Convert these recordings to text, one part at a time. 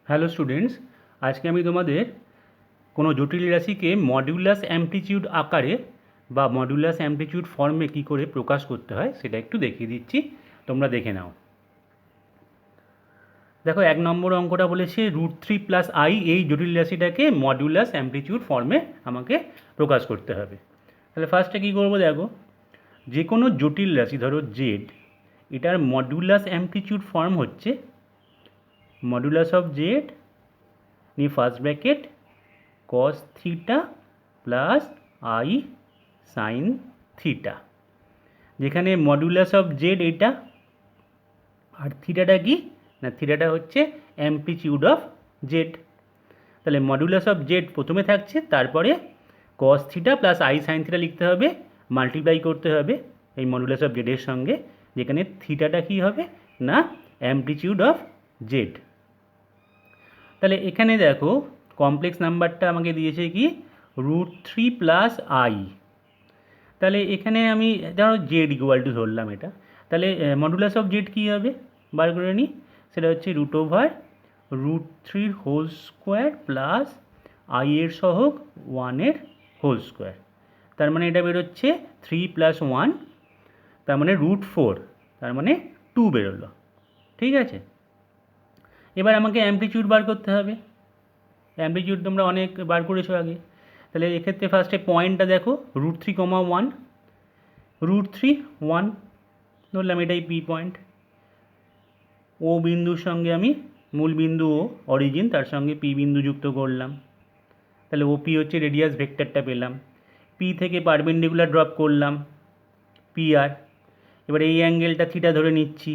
Hello students, আজকে আমি তোমাদের কোনো জটিল রাশিকে মডুলাস অ্যামপ্লিটিউড আকারে বা মডুলাস অ্যামপ্লিটিউড ফর্মে কী করে প্রকাশ করতে হয় সেটা একটু দেখিয়ে দিচ্ছি, তোমরা দেখে নাও। দেখো, 1 নম্বর অঙ্কটা বলেছে √3 + i, এই জটিল রাশিটাকে মডুলাস অ্যামপ্লিটিউড ফর্মে আমাকে প্রকাশ করতে হবে। তাহলে ফার্স্টে কী করবো, দেখো, যে কোনো জটিল রাশি, ধরো জেড, এটার মডুলাস অ্যামপ্লিটিউড ফর্ম হচ্ছে মডুলাস অফ জেড নি first bracket cos theta plus i sine theta, যেখানে মডুলাস অফ জেড এটা, আর থিটাটা কি না, থিটাটা হচ্ছে অ্যামপ্লিটিউড অফ জেড। তাহলে মডুলাস অফ জেড প্রথমে থাকছে, তারপরে cos theta plus i sine theta লিখতে হবে, মাল্টিপ্লাই করতে হবে এই মডুলাস অফ জেডের সঙ্গে, যেখানে থিটাটা কী হবে না, অ্যামপ্লিটিউড অফ জেড। তাহলে এখানে দেখো, কমপ্লেক্স নাম্বারটা আমাকে দিয়েছে কি √3 + i। তাহলে এখানে আমি ধরো জেড ইকুয়াল টু ধরলাম এটা, তাহলে মডুলাস অফ জেড কী হবে বার করে নিই, সেটা হচ্ছে √3 প্লাস আই এর সহগ 1 হোল স্কোয়ার। তার মানে এটা বেরোচ্ছে 3 + 1, তার মানে √4, তার মানে 2 বেরোলো। ঠিক আছে, এবার আমাকে অ্যামপ্লিটিউড বার করতে হবে। অ্যামপ্লিটিউড তোমরা অনেক বার করেছো আগে। তাহলে এক্ষেত্রে ফার্স্টে পয়েন্টটা দেখো, √3, 1 ধরলাম, এটাই পি পয়েন্ট। ও বিন্দুর সঙ্গে আমি মূল বিন্দু ও অরিজিন, তার সঙ্গে পি বিন্দু যুক্ত করলাম। তাহলে ওপি হচ্ছে রেডিয়াস ভেক্টরটা পেলাম। পি থেকে পারপেন্ডিকুলার ড্রপ করলাম পি আর। এবার এই অ্যাঙ্গেলটা থিটা ধরে নিচ্ছি।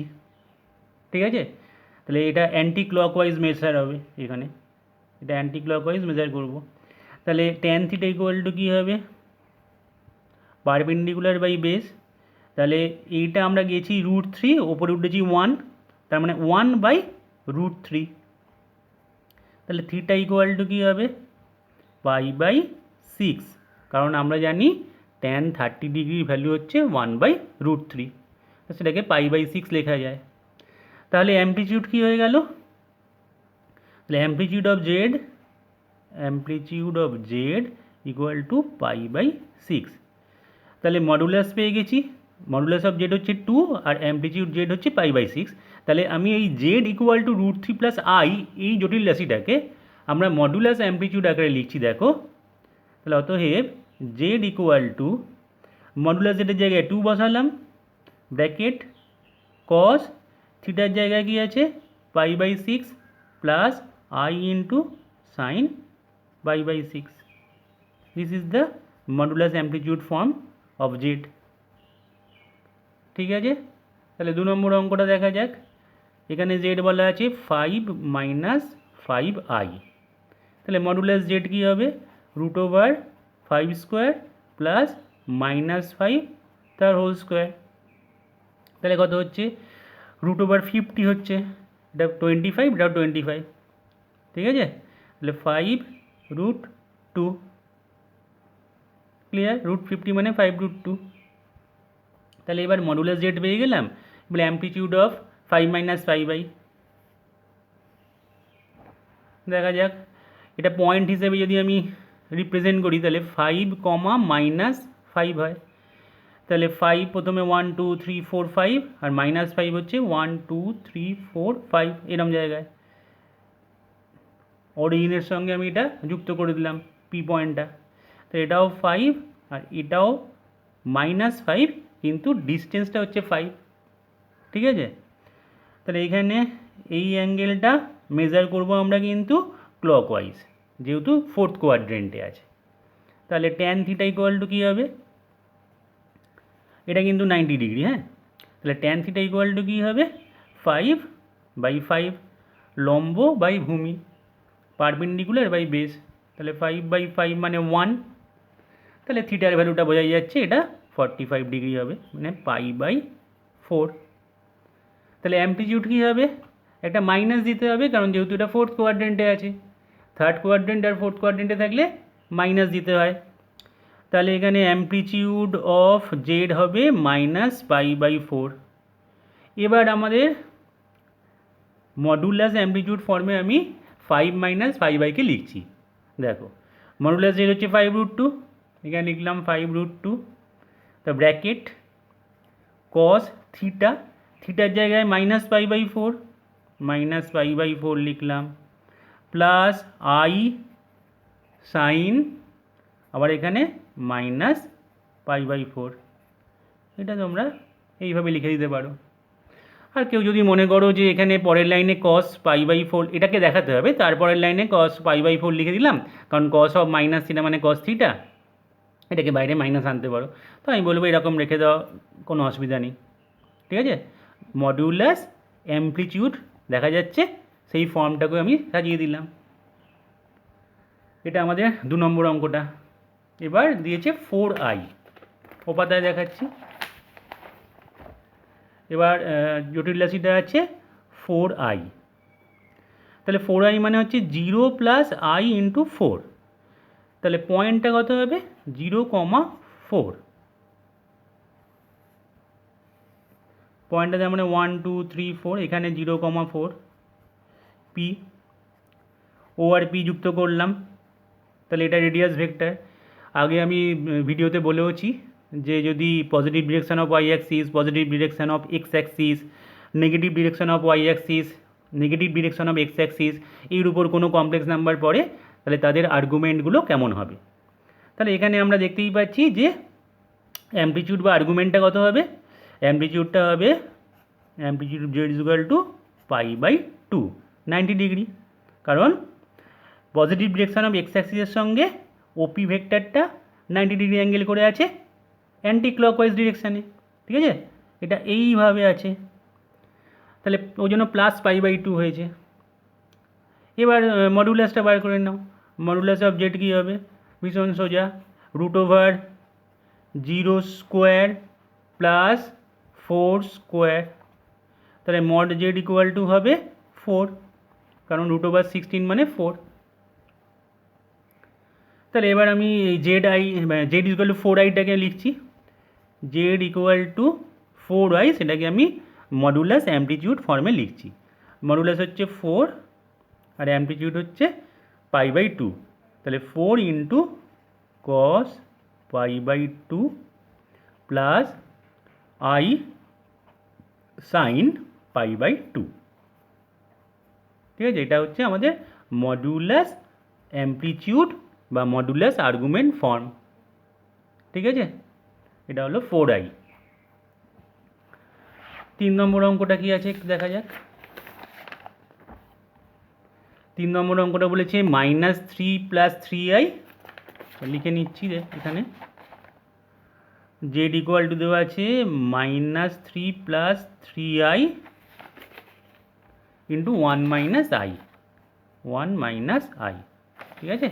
ঠিক আছে, তাহলে এটা অ্যান্টি ক্লকওয়াইজ মেজার হবে, এখানে এটা অ্যান্টি ক্লকওয়াইজ মেজার করব। তাহলে ট্যান থিটা ইকুয়াল টু কী হবে, পারপেন্ডিকুলার বাই বেস। তাহলে এইটা আমরা গেছি √3, ওপরে উঠেছি 1, তার মানে 1/√3। তাহলে থিটা ইকুয়াল টু কী হবে, π/6, কারণ আমরা জানি ট্যান 30 ডিগ্রির ভ্যালু হচ্ছে 1/√3, তো সেটাকে π/6 লেখা যায়। তাহলে অ্যামপ্লিটিউড কী হয়ে গেল, তাহলে amplitude of Z equal to π/6। তাহলে মডুলাস পেয়ে গেছি, মডুলাস অফ জেড হচ্ছে 2 আর অ্যামপ্লিটিউড জেড হচ্ছে π/6। তাহলে আমি এই জেড ইকুয়াল টু √3 + i, এই জটিল রাশিটাকে আমরা মডুলাস অ্যামপ্লিটিউড আকারে লিখছি, দেখো। তাহলে অতএব জেড ইকুয়াল টু, মডুলাস জেডের জায়গায় 2 বসালাম, ব্র্যাকেট cos থিটার জায়গায় কী আছে π/6 plus i into sine π/6। This is the modulus amplitude form of Z. ঠিক আছে, তাহলে 2 নম্বর অঙ্কটা দেখা যাক। এখানে জেড বলা আছে 5 - 5i। তাহলে মডুলাস জেড কী হবে, √5² প্লাস -5 তার হোল স্কোয়ার। তাহলে কত হচ্ছে, √50 হচ্ছে, এটা 25, এটাও 25। ঠিক আছে, তাহলে 5√2, ক্লিয়ার, √50 মানে 5√2। তাহলে এবার মডুলাস জেড পেয়ে গেলাম, এবার অ্যামপ্লিটিউড অফ 5 - 5i দেখা যাক। এটা পয়েন্ট হিসেবে যদি আমি রিপ্রেজেন্ট করি, তাহলে 5, -5 হয়। তাহলে 5 প্রথমে 1 2 3 4 5, আর -5 হচ্ছে 1 2 3 4 5 এরম জায়গায়। অরিজিনের সঙ্গে আমি এটা যুক্ত করে দিলাম পি পয়েন্টটা। তো এটাও 5 আর এটাও -5, কিন্তু ডিস্টেন্সটা হচ্ছে 5। ঠিক আছে, তাহলে এখানে এই অ্যাঙ্গেলটা মেজার করব আমরা কিন্তু ক্লকওয়াইজ, যেহেতু 4th কোয়াড্রেন্টে আছে। তাহলে ট্যান থিটা ইকুয়াল টু কী হবে, এটা কিন্তু 90 ডিগ্রি, হ্যাঁ। তাহলে ট্যান থিটা ইকুয়াল টু কী হবে, 5/5, লম্ব বাই ভূমি, পারপেন্ডিকুলার বাই বেস। তাহলে 5/5 মানে 1। তাহলে থিটার ভ্যালুটা বোঝাই যাচ্ছে, এটা 45 ডিগ্রি হবে, মানে π/4। তাহলে অ্যামপ্লিটিউড কী হবে, একটা মাইনাস দিতে হবে, কারণ যেহেতু এটা 4th কোয়াড্রেন্টে আছে। 3rd কোয়াড্রেন্ট আর 4th কোয়াড্রেন্টে থাকলে মাইনাস দিতে হয়। তাহলে এখানে অ্যামপ্লিটিউড অফ জেড হবে -π/4। এবার আমাদের মডুলাস অ্যামপ্লিটিউড ফর্মে আমি ফাইভ মাইনাস ফাইভ আইকে লিখছি। দেখো মডুলাস জেড হচ্ছে 5√2, এখানে লিখলাম 5√2, তো ব্র্যাকেট কস থিটা, থিটার জায়গায় -π/4, -π/4 লিখলাম, প্লাস আই সাইন, আবার এখানে -π/4। এটা তোমরা এইভাবে লিখে দিতে পারো। আর কেউ যদি মনে করো যে এখানে পরের লাইনে cos π/4 এটাকে দেখাতে হবে, তারপরের লাইনে cos π/4 লিখে দিলাম, কারণ cos অফ মাইনাস থিটা মানে cos থিটা, এটাকে বাইরে মাইনাস আনতে পারো। তো আমি বলবো এরকম রেখে দেওয়া, কোনো অসুবিধা নেই, ঠিক আছে। মডিউলাস অ্যামপ্লিটিউড দেখা যাচ্ছে, সেই ফর্মটাকে আমি সাজিয়ে দিলাম। এটা আমাদের 2 নম্বর অঙ্কটা। এবার দিয়েছে 4i, ও পাতায় দেখাচ্ছি। এবার জটিল রাশিটা আছে 4i, তাহলে 4i মানে হচ্ছে 0 প্লাস i ইন্টু 4, তাহলে পয়েন্টটা কত হবে 0,4, পয়েন্টটা তার মানে 1 2 3 4, এখানে 0,4, পি ও আর পি যুক্ত করলাম, তাহলে এটা রেডিয়াস ভেক্টর। আগে আমি ভিডিওতে বলেওছি যে যদি positive direction of Y axis, positive direction of X axis, negative direction of Y axis, negative direction of X axis, এর উপর কোনো কমপ্লেক্স নাম্বার পড়ে, তাহলে তাদের আর্গুমেন্টগুলো কেমন হবে। তাহলে এখানে আমরা দেখতেই পাচ্ছি যে অ্যামপ্লিটিউড বা আর্গুমেন্টটা কত হবে, অ্যামপ্লিটিউডটা হবে amplitude Z equal to π/2, 90 degree, কারণ পজিটিভ ডিরেকশন অফ এক্স অ্যাক্সিসের সঙ্গে ওপি ভেক্টরটা 90 ডিগ্রি অ্যাঙ্গেল করে আছে অ্যান্টি ক্লকওয়াইজ ডিরেকশানে, ঠিক আছে, এটা এইভাবে আছে, তাহলে ওই জন্য প্লাস π/2 হয়েছে। এবার মডুলাসটা বার করে নাও, মডুলাস অফ জেড কী হবে, ভীষণ সোজা, √0² প্লাস 4², তাহলে মড জেড ইকুয়াল টু হবে 4, কারণ √16 মানে 4। তাহলে এবার আমি জেড ইকুয়াল টু 4iটাকে লিখছি, জেড ইকুয়াল টু 4i, সেটাকে আমি মডুলাস অ্যামপ্লিটিউড ফর্মে লিখছি। মডুলাস হচ্ছে 4 আর অ্যামপ্লিটিউড হচ্ছে π/2, তাহলে 4 into cos π/2 plus i sine π/2, ঠিক আছে, এটা হচ্ছে আমাদের মডুলাস অ্যামপ্লিটিউড বা মডুলাস আর্গুমেন্ট ফর্ম, ঠিক আছে, এটা হলো 4i। 3 নম্বর অঙ্কটা কি আছে একটু দেখা যাক। 3 নম্বর অঙ্কটা বলেছে -3 + 3i, লিখে নিচ্ছি এখানে, জেড ইকুয়াল টু দেওয়া আছে -3 + 3i ইন্টু 1 - i, ঠিক আছে,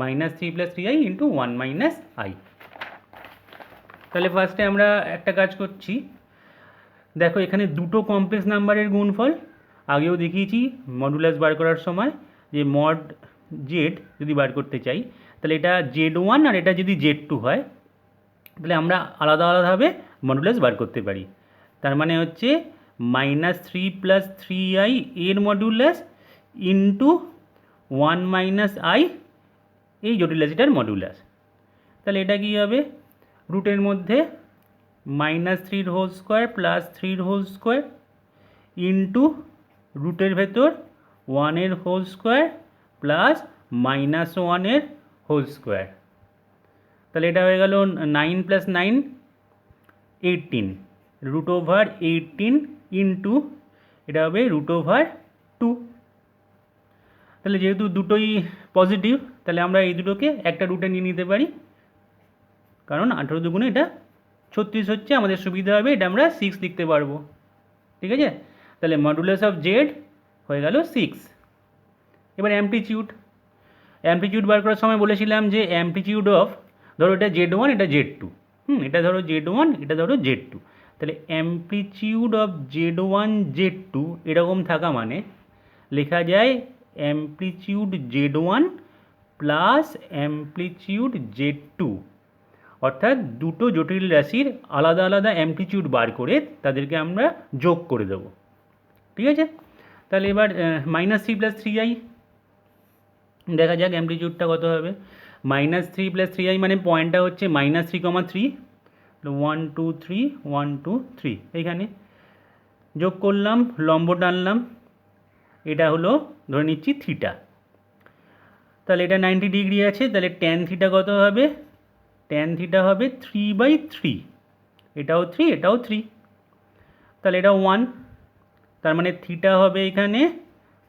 -3 + 3i ইন্টু 1 - i। তাহলে ফার্স্টে আমরা একটা কাজ করছি, দেখো এখানে দুটো কমপ্লেক্স নাম্বারের গুণফল, আগেও দেখিয়েছি মডুলাস বার করার সময়, যে মড জেড যদি বার করতে চাই, তাহলে এটা Z1 আর এটা যদি Z2 হয়, তাহলে আমরা আলাদা আলাদাভাবে মডুলাস বার করতে পারি। তার মানে হচ্ছে -3 + 3i এর মডুলাস ইন্টু 1 - i এই জটিল রাশিটার মডুলাস। তাহলে এটা কী হবে, রুটের মধ্যে -3² প্লাস 3² ইন্টু রুটের ভেতর 1² প্লাস -1², তাহলে এটা হয়ে গেল 9 + 9 18, √18 ইন্টু এটা হবে √2। তাহলে যেহেতু দুটোই পজিটিভ, তাহলে আমরা এই দুটোকে একটা রুটে নিয়ে নিতে পারি, কারণ 18 দুগুণে এটা 36 হচ্ছে, আমাদের সুবিধা হবে, এটা আমরা 6 লিখতে পারবো, ঠিক আছে। তাহলে মডুলাস অফ জেড হয়ে গেল 6। এবার অ্যামপ্লিটিউড বার করার সময় বলেছিলাম যে অ্যামপ্লিটিউড অফ, ধরো এটা Z1 এটা Z2, এটা ধরো Z1 এটা ধরো Z2, তাহলে অ্যামপ্লিটিউড অফ Z1 Z2 এরকম থাকা মানে লেখা যায় amplitude Z1 plus amplitude Z2, অর্থাৎ দুটো জটিল রাশির আলাদা আলাদা অ্যামপ্লিটিউড বার করে তাদেরকে আমরা যোগ করে দেবো, ঠিক আছে। তাহলে এবার -3 + 3i দেখা যাক অ্যামপ্লিটিউডটা কত হবে। -3 + 3i মানে পয়েন্টটা হচ্ছে -3,3, 1 2 3 1 2 3, এইখানে যোগ করলাম, লম্ব টানলাম, এটা হলো ধরে নিচ্ছি থিটা। তাহলে এটা 90 ডিগ্রি আছে, তাহলে ট্যান থিটা কত হবে? ট্যান থিটা হবে 3/3, এটাও 3 এটাও 3, তাহলে এটা 1, তার মানে থিটা হবে এখানে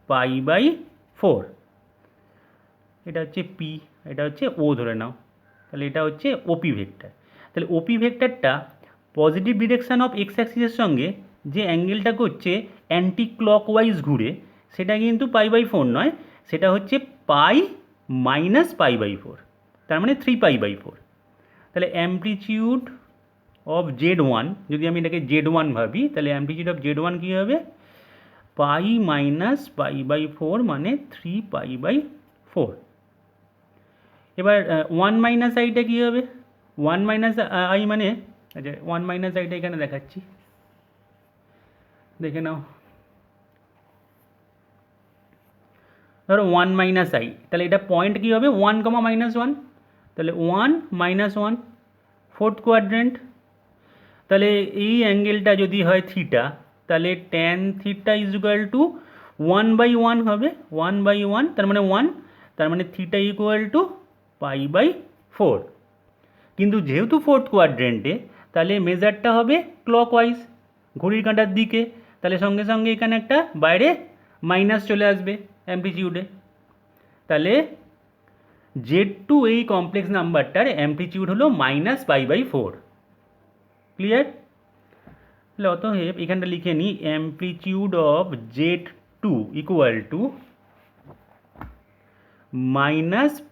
π/4। এটা হচ্ছে পি, এটা হচ্ছে ও ধরে নাও, তাহলে এটা হচ্ছে ওপি ভেক্টর। তাহলে ওপি ভেক্টরটা পজিটিভ ডিরেকশান অফ এক্স অ্যাক্সিসের সঙ্গে যে অ্যাঙ্গেলটা করছে অ্যান্টি ক্লকওয়াইজ ঘুরে, সেটা কিন্তু π/4 নয়, সেটা হচ্ছে π-π/4, তার মানে 3π/4। তাহলে অ্যামপ্লিটিউড অফ Z1, যদি আমি এটাকে Z1 ভাবি, তাহলে অ্যামপ্লিটিউড অফ Z1 কী হবে? π-π/4 মানে 3π/4। এবার 1 - iটা কী হবে? 1 - i মানে, আচ্ছা 1 - iটা এখানে দেখাচ্ছি, দেখে নাও। ধরো 1 - i, তাহলে এটা পয়েন্ট কী হবে? 1, -1, তাহলে 1 - 1, ফোর্থ কোয়াড্রেন্ট। তাহলে এই অ্যাঙ্গেলটা যদি হয় থিটা, তাহলে ট্যান থিটা = 1/1 হবে, 1/1, তার মানে 1, তার মানে থিটা = π/4। কিন্তু যেহেতু ফোর্থ কোয়াড্রেন্টে, তাহলে মেজারটা হবে ক্লকওয়াইজ, ঘড়ির কাঁটার দিকে, তাহলে সঙ্গে সঙ্গে এখানে একটা বাইরে মাইনাস চলে আসবে অ্যামপ্লিটিউডে। তাহলে Z2 এই কমপ্লেক্স নাম্বারটার অ্যামপ্লিটিউড হলো -π/4। ক্লিয়ার? তাহলে অতএব এখানটা লিখে নিই, অ্যামপ্লিটিউড অফ Z2 =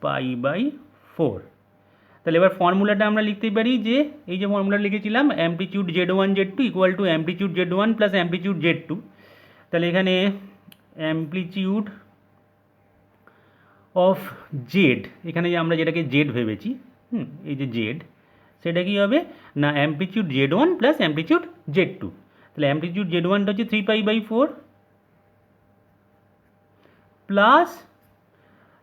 -π/4। তাহলে এবার ফর্মুলাটা আমরা লিখতে পারি যে, এই যে ফর্মুলা লিখেছিলাম, amplitude Z1 Z2 = amplitude Z1 + amplitude Z2। তাহলে এখানে অ্যামপ্লিটিউড অফ জেড, এখানে যে আমরা যেটাকে জেড ভেবেছি, এই যে জেড, সেটা কী হবে না অ্যামপ্লিটিউড Z1 + অ্যামপ্লিটিউড Z2। তাহলে অ্যামপ্লিটিউড Z1টা হচ্ছে 3π/4 প্লাস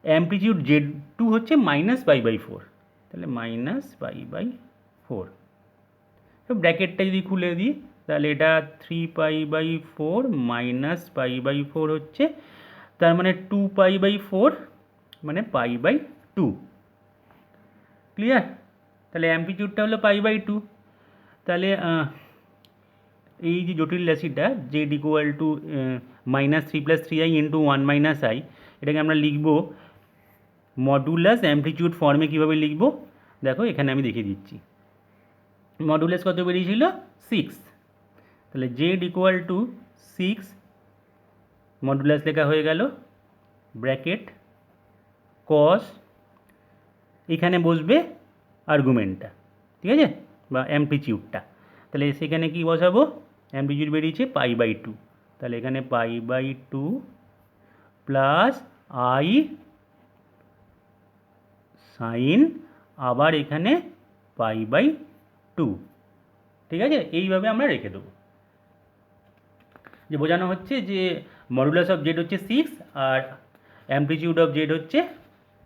অ্যামপ্লিটিউড Z2 হচ্ছে -π/4, তাহলে -π/4। তো ব্র্যাকেটটা যদি খুলে দিই, তাহলে এটা 3π/4 -π/4 হচ্ছে, তার মানে 2π/4 মানে π/2। ক্লিয়ার? তাহলে অ্যামপ্লিটিউডটা হলো π/2। তাহলে এই যে জটিল রাশিটা Z = -3 + 3i × 1 - i, এটাকে আমরা লিখব মডুলাস অ্যামপ্লিটিউড ফর্মে। কীভাবে লিখব দেখো, এখানে আমি দেখিয়ে দিচ্ছি। মডুলাস কত বেরিয়েছিল? 6। তাহলে Z = 6, মডুলাস লেখা হয়ে গেল, ব্র্যাকেট কস, এখানে বসবে আর্গুমেন্টটা, ঠিক আছে, বা অ্যামপ্লিটিউডটা। তাহলে সেখানে কি বসাবো? অ্যামপ্লিটিউড বেরিয়েছে π/2, তাহলে এখানে π/2 প্লাস i সাইন, আবার এখানে π/2, ঠিক আছে। এইভাবে আমরা রেখে দেবো, যে বোঝানো হচ্ছে যে মডুলাস অফ জেড হচ্ছে 6 আর অ্যামপ্লিটিউড অফ জেড হচ্ছে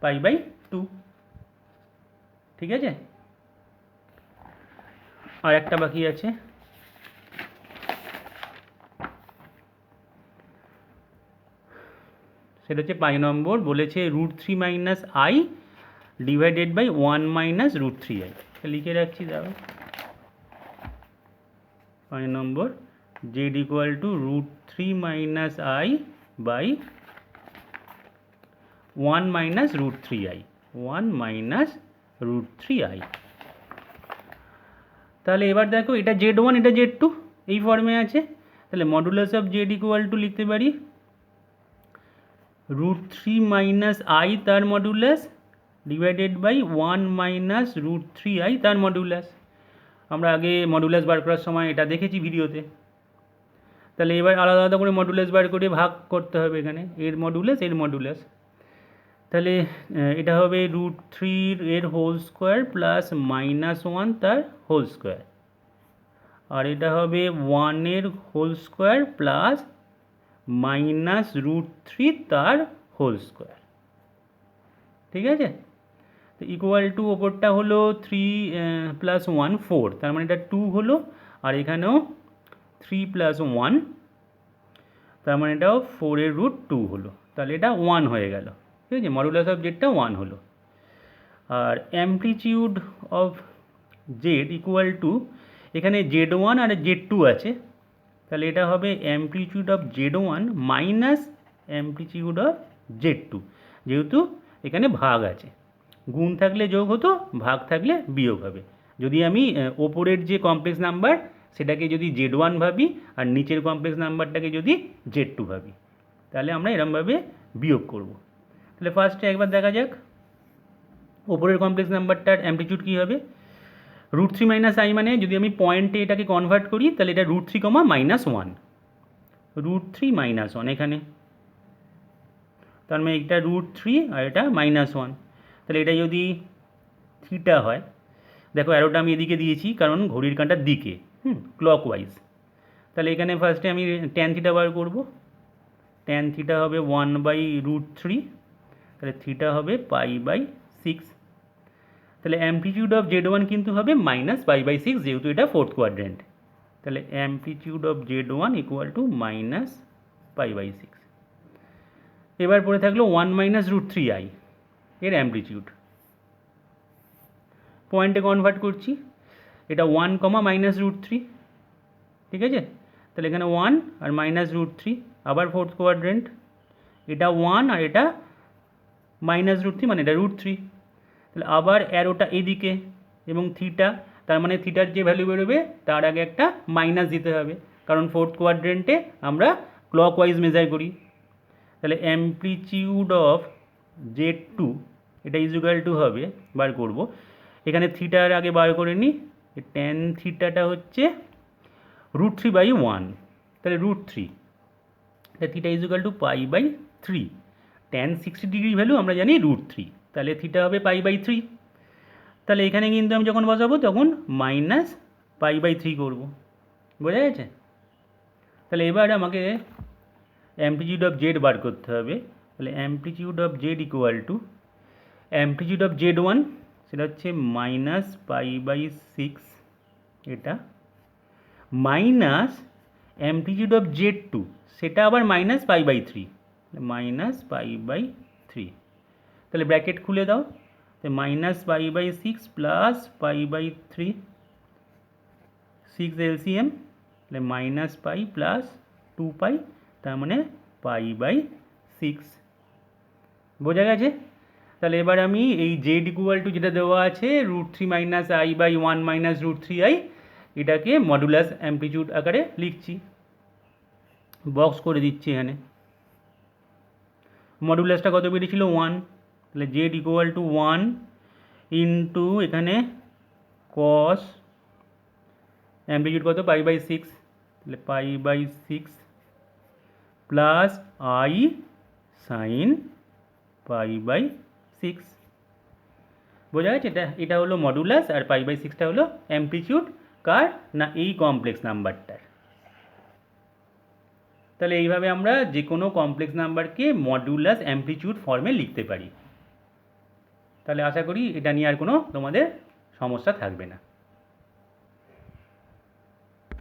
π/2, ঠিক আছে। আর একটা বাকি আছে, সেটা হচ্ছে 5 নম্বর। বলেছে √3 - i / 1 - √3i। লিখে রাখছি, দাঁড়াও। 5 নম্বর, Z = √3 - i / 1 - √3i, 1 - √3i। তাহলে এবার দেখো, এটা Z1 এটা Z2 এই ফর্মে আছে, তাহলে মডুলাস অফ Z = লিখতে পারি √3 - i তার মডুলাস / 1 - √3i তার মডুলাস। আমরা আগে মডুলাস বার করার সময় এটা দেখেছি ভিডিওতে। তাহলে এবার আলাদা আলাদা করে মডুলাস বার করে ভাগ করতে হবে, এখানে এর মডুলাস এর মডুলাস। তাহলে এটা হবে √3 এর হোল স্কোয়ার প্লাস -1 তার হোল স্কোয়ার, আর এটা হবে 1 এর whole square plus minus root three তার হোল স্কোয়ার। ঠিক আছে, তো ইকুয়াল টু ওপরটা হলো 3 প্লাস 1 4, তার মানে এটা 2 হলো, আর এখানেও 3 প্লাস 1, তার মানে এটাও 4-এর রুট 2 হলো, তাহলে এটা 1 হয়ে গেল। ঠিক আছে, মডুলাস অফ জেডটা 1 হলো। আর amplitude of Z equal to, এখানে Z1 আর Z2 আছে, তাহলে এটা হবে amplitude of Z1 minus amplitude of Z2, যেহেতু এখানে ভাগ আছে, গুণ থাকলে যোগ হতো, ভাগ থাকলে বিয়োগ হবে। যদি আমি ওপরের যে কমপ্লেক্স নাম্বার সেটাকে যদি Z1 ভাবি আর নিচের কমপ্লেক্স নাম্বারটাকে যদি Z2 ভাবি, তাহলে আমরা এরমভাবে বিয়োগ করব। তাহলে ফার্স্টে একবার দেখা যাক ওপরের কমপ্লেক্স নাম্বারটার অ্যামপ্লিটিউড কী হবে। রুট থ্রি মাইনাস আই মানে যদি আমি পয়েন্টে এটাকে কনভার্ট করি তাহলে এটা root three comma minus one, root three minus one এখানে, তার মানে এটা রুট থ্রি আর এটা মাইনাস ওয়ান। তাহলে এটা যদি থিটা হয়, দেখো অ্যারোটা আমি এদিকে দিয়েছি কারণ ঘড়ির কাঁটার দিকে, ক্লকওয়াইজ। তাহলে এখানে ফার্স্টে আমি ট্যান থিটা বার করব, ট্যান থিটা হবে 1/√3, তাহলে থিটা হবে π/6। তাহলে অ্যামপ্লিটিউড অফ Z1 কিন্তু হবে মাইনাস π/6, যেহেতু এটা ফোর্থ কোয়াড্রেন্ট, তাহলে amplitude of Z1 equal to minus π/6। এবার পড়ে থাকলো 1 - √3i এর অ্যামপ্লিটিউড, পয়েন্টে কনভার্ট করছি, এটা 1 কমা -√3, ঠিক আছে, তাহলে এখানে 1 আর -√3, আবার ফোর্থ কোয়াড্রেন্ট, এটা 1 আর এটা -√3 মানে এটা √3, তাহলে আবার অ্যারোটা এদিকে এবং থিটা, তার মানে থিটার যে ভ্যালু বেরোবে তার আগে একটা মাইনাস দিতে হবে, কারণ ফোর্থ কোয়াড্রেন্টে আমরা ক্লকওয়াইজ মেজার করি। তাহলে অ্যামপ্লিটিউড অফ Z2 এটা ইজুগাল টু হবে, বার করব, এখানে থিটার আগে বার করে নিই, ট্যান থিটাটা হচ্ছে √3/1, তাহলে √3, তাহলে theta equal to π/3, tan 60 degree value আমরা জানি √3, তাহলে থিটা হবে π/3। তাহলে এখানে কিন্তু আমি যখন বসাবো তখন মাইনাস π/3 করবো, বোঝা গেছে। তাহলে এবার আমাকে অ্যামপ্লিটিউড অফ জেড বার করতে হবে, তাহলে amplitude of Z equal two amplitude of Z1 সেটা হচ্ছে মাইনাস π/6 এটা, মাইনাস অ্যামপ্লিটিউড অফ Z2 সেটা আবার মাইনাস π/3, মাইনাস π/3, তাহলে ব্র্যাকেট খুলে দাও, মাইনাস π/6 প্লাস π/3, 6 এলসিএম, তাহলে মাইনাস পাই প্লাস 2π, তার মানে π/6, বোঝা গেছে। তাহলে এবার আমি এই জেড ইকুয়াল টু যেটা দেওয়া আছে √3 - i/1 - √3i, এটাকে মডুলাস অ্যামপ্লিটিউড আকারে লিখছি, বক্স করে দিচ্ছি এখানে। মডুলাসটা কত বেরিয়েছিল 1, তাহলে জেড ইকুয়াল টু 1 ইন্টু এখানে কস অ্যামপ্লিটিউড কত π/6, তাহলে π/6 প্লাস আই সাইন π/6, বোঝা গেছে। এটা হলো মডুলাস আর π/6টা হলো অ্যামপ্লিটিউড, কার না এই কমপ্লেক্স নাম্বারটার। তাহলে এইভাবে আমরা যে কোনো কমপ্লেক্স নাম্বারকে মডুলাস অ্যামপ্লিটিউড ফর্মে লিখতে পারি। তাহলে আশা করি এটা নিয়ে আর কোনো তোমাদের সমস্যা থাকবে না।